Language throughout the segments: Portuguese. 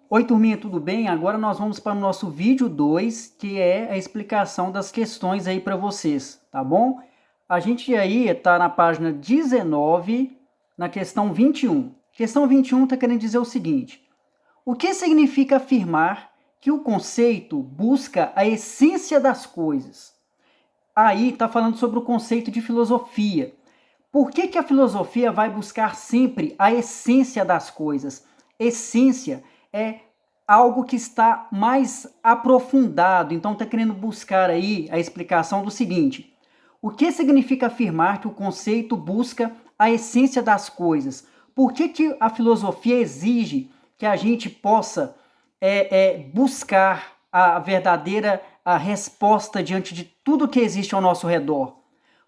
Oi, turminha, tudo bem? Agora nós vamos para o nosso vídeo 2, que é a explicação das questões aí para vocês, tá bom? A gente aí está na página 19, na questão 21. Questão 21 está querendo dizer o seguinte: o que significa afirmar que o conceito busca a essência das coisas? Aí está falando sobre o conceito de filosofia. Por que a filosofia vai buscar sempre a essência das coisas? Essência é algo que está mais aprofundado. Então está querendo buscar aí a explicação do seguinte: o que significa afirmar que o conceito busca a essência das coisas? Por que a filosofia exige que a gente possa buscar a verdadeira resposta diante de tudo que existe ao nosso redor?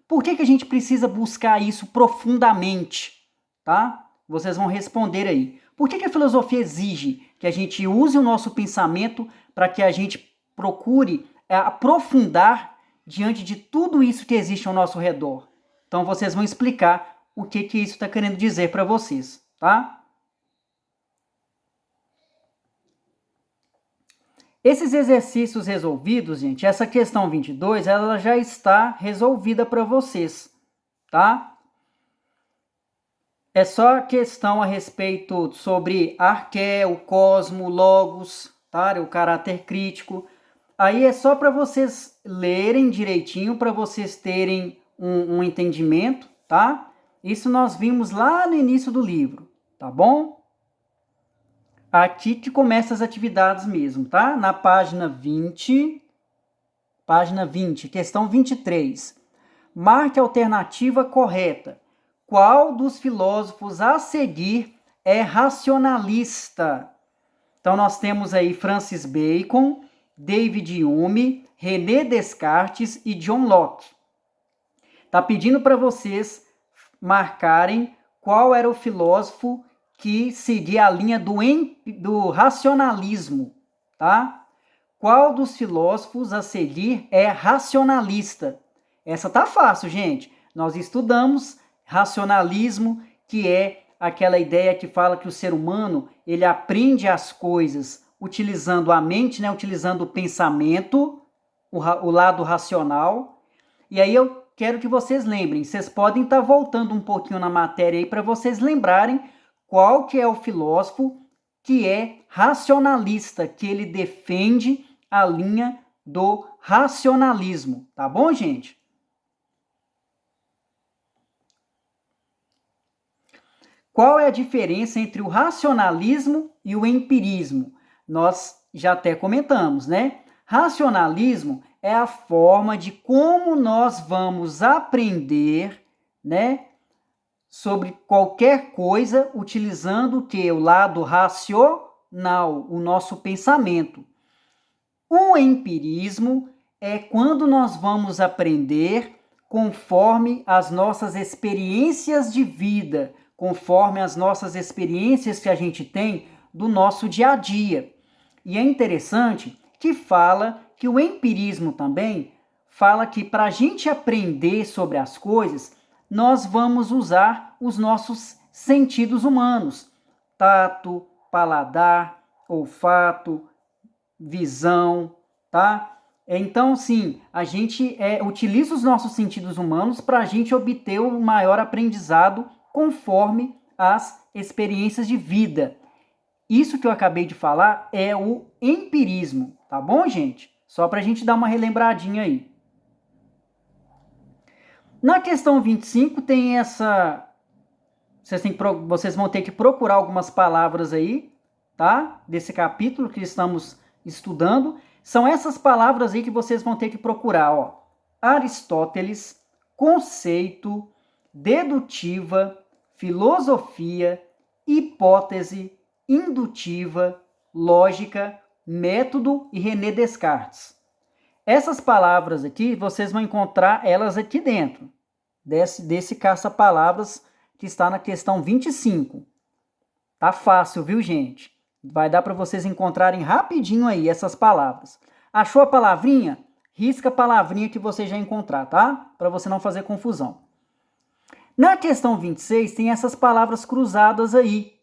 Por que a gente precisa buscar isso profundamente? Tá? Vocês vão responder aí. Por que a filosofia exige que a gente use o nosso pensamento para que a gente procure aprofundar diante de tudo isso que existe ao nosso redor? Então vocês vão explicar o que isso está querendo dizer para vocês, tá? Esses exercícios resolvidos, gente, essa questão 22, ela já está resolvida para vocês, tá? É só questão a respeito sobre arqué, o cosmo, logos, tá? O caráter crítico. Aí é só para vocês lerem direitinho, para vocês terem um entendimento, tá? Isso nós vimos lá no início do livro, tá bom? Aqui que começa as atividades mesmo, tá? Na página 20, questão 23. Marque a alternativa correta. Qual dos filósofos a seguir é racionalista? Então nós temos aí Francis Bacon, David Hume, René Descartes e John Locke. Tá pedindo para vocês marcarem qual era o filósofo que seguia a linha do racionalismo, tá? Qual dos filósofos a seguir é racionalista? Essa tá fácil, gente. Nós estudamos racionalismo, que é aquela ideia que fala que o ser humano, ele aprende as coisas utilizando a mente, né, utilizando o pensamento, o lado racional. E aí eu quero que vocês lembrem, vocês podem estar voltando um pouquinho na matéria aí para vocês lembrarem qual que é o filósofo que é racionalista, que ele defende a linha do racionalismo, tá bom, gente? Qual é a diferença entre o racionalismo e o empirismo? Nós já até comentamos, né? Racionalismo é a forma de como nós vamos aprender, né, sobre qualquer coisa utilizando o que? O lado racional, o nosso pensamento. O empirismo é quando nós vamos aprender conforme as nossas experiências de vida, conforme as nossas experiências que a gente tem do nosso dia a dia. E é interessante que fala que o empirismo também fala que para a gente aprender sobre as coisas, nós vamos usar os nossos sentidos humanos: tato, paladar, olfato, visão, tá? Então, sim, a gente utiliza os nossos sentidos humanos para a gente obter um maior aprendizado conforme as experiências de vida. Isso que eu acabei de falar é o empirismo, tá bom, gente? Só para a gente dar uma relembradinha aí. Na questão 25 tem essa... Vocês vão ter que procurar algumas palavras aí, tá? Desse capítulo que estamos estudando. São essas palavras aí que vocês vão ter que procurar, ó. Aristóteles, conceito, dedutiva, filosofia, hipótese, indutiva, lógica, método e René Descartes. Essas palavras aqui, vocês vão encontrar elas aqui dentro, desse caça-palavras que está na questão 25. Tá fácil, viu, gente? Vai dar para vocês encontrarem rapidinho aí essas palavras. Achou a palavrinha? Risca a palavrinha que você já encontrar, tá? Para você não fazer confusão. Na questão 26 tem essas palavras cruzadas aí.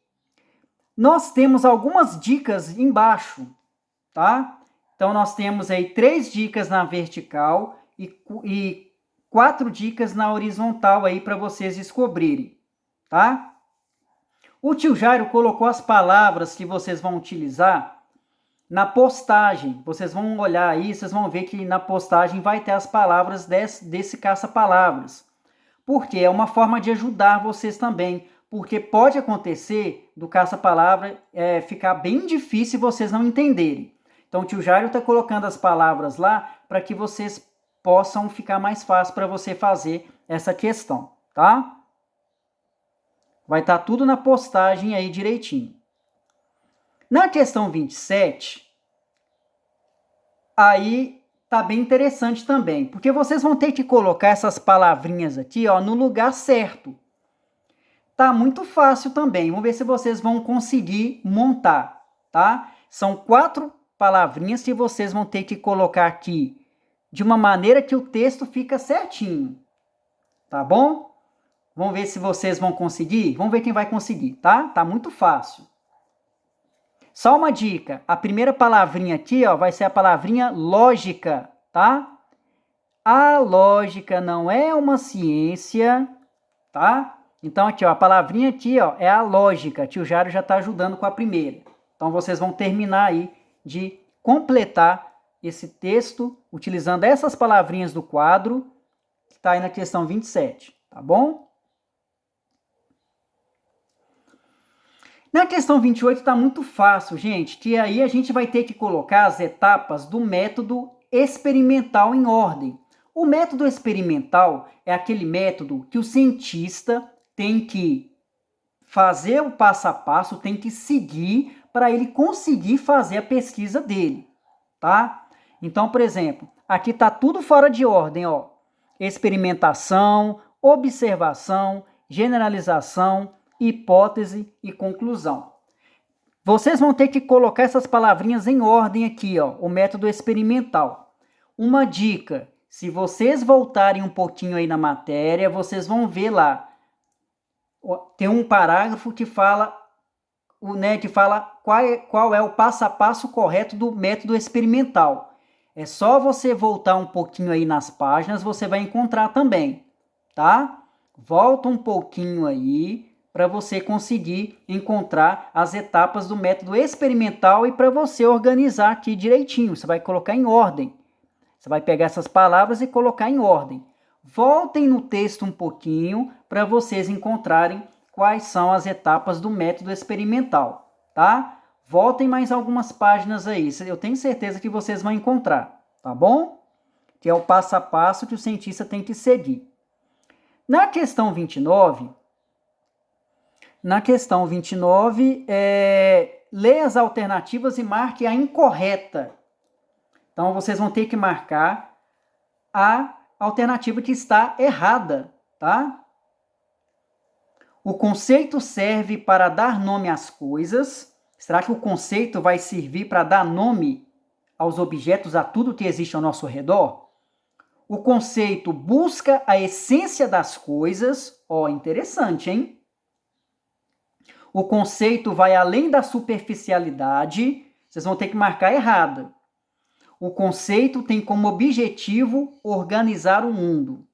Nós temos algumas dicas embaixo, tá? Então, nós temos aí 3 dicas na vertical e 4 dicas na horizontal aí para vocês descobrirem, tá? O tio Jairo colocou as palavras que vocês vão utilizar na postagem. Vocês vão olhar aí, vocês vão ver que na postagem vai ter as palavras desse caça-palavras. Porque é uma forma de ajudar vocês também. Porque pode acontecer do caça-palavra ficar bem difícil vocês não entenderem. Então, o tio Jairo está colocando as palavras lá para que vocês possam ficar mais fácil para você fazer essa questão, tá? Vai estar tudo na postagem aí direitinho. Na questão 27, aí tá bem interessante também, porque vocês vão ter que colocar essas palavrinhas aqui, ó, no lugar certo. Tá muito fácil também. Vamos ver se vocês vão conseguir montar, tá? São 4 palavrinhas que vocês vão ter que colocar aqui de uma maneira que o texto fica certinho, tá bom? Vamos ver se vocês vão conseguir? Vamos ver quem vai conseguir, tá? Tá muito fácil. Só uma dica, a primeira palavrinha aqui, ó, vai ser a palavrinha lógica, tá? A lógica não é uma ciência, tá? Então aqui, ó, a palavrinha aqui, ó, é a lógica. Tio Jairo já tá ajudando com a primeira. Então vocês vão terminar aí de completar esse texto utilizando essas palavrinhas do quadro que tá aí na questão 27, tá bom? Na questão 28 está muito fácil, gente, que aí a gente vai ter que colocar as etapas do método experimental em ordem. O método experimental é aquele método que o cientista tem que fazer o passo a passo, tem que seguir para ele conseguir fazer a pesquisa dele, tá? Então, por exemplo, aqui está tudo fora de ordem, ó. Experimentação, observação, generalização, hipótese e conclusão. Vocês vão ter que colocar essas palavrinhas em ordem aqui, ó, o método experimental. Uma dica, se vocês voltarem um pouquinho aí na matéria, vocês vão ver lá, tem um parágrafo que fala, qual é o passo a passo correto do método experimental. É só você voltar um pouquinho aí nas páginas, você vai encontrar também, tá? Volta um pouquinho aí, para você conseguir encontrar as etapas do método experimental e para você organizar aqui direitinho. Você vai colocar em ordem. Você vai pegar essas palavras e colocar em ordem. Voltem no texto um pouquinho para vocês encontrarem quais são as etapas do método experimental, tá? Voltem mais algumas páginas aí. Eu tenho certeza que vocês vão encontrar, tá bom? Que é o passo a passo que o cientista tem que seguir. Na questão 29... Na questão 29, leia as alternativas e marque a incorreta. Então, vocês vão ter que marcar a alternativa que está errada, tá? O conceito serve para dar nome às coisas. Será que o conceito vai servir para dar nome aos objetos, a tudo que existe ao nosso redor? O conceito busca a essência das coisas. Ó, interessante, hein? O conceito vai além da superficialidade, vocês vão ter que marcar errada. O conceito tem como objetivo organizar o mundo,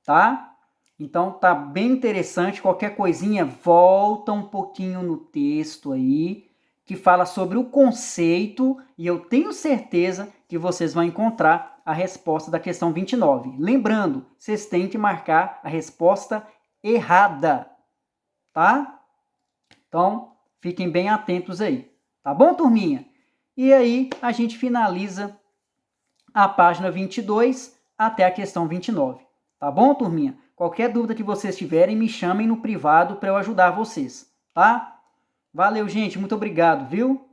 tá? Então tá bem interessante, qualquer coisinha volta um pouquinho no texto aí, que fala sobre o conceito, e eu tenho certeza que vocês vão encontrar a resposta da questão 29. Lembrando, vocês têm que marcar a resposta errada, tá? Então, fiquem bem atentos aí. Tá bom, turminha? E aí, a gente finaliza a página 22 até a questão 29. Tá bom, turminha? Qualquer dúvida que vocês tiverem, me chamem no privado para eu ajudar vocês, tá? Valeu, gente. Muito obrigado, viu?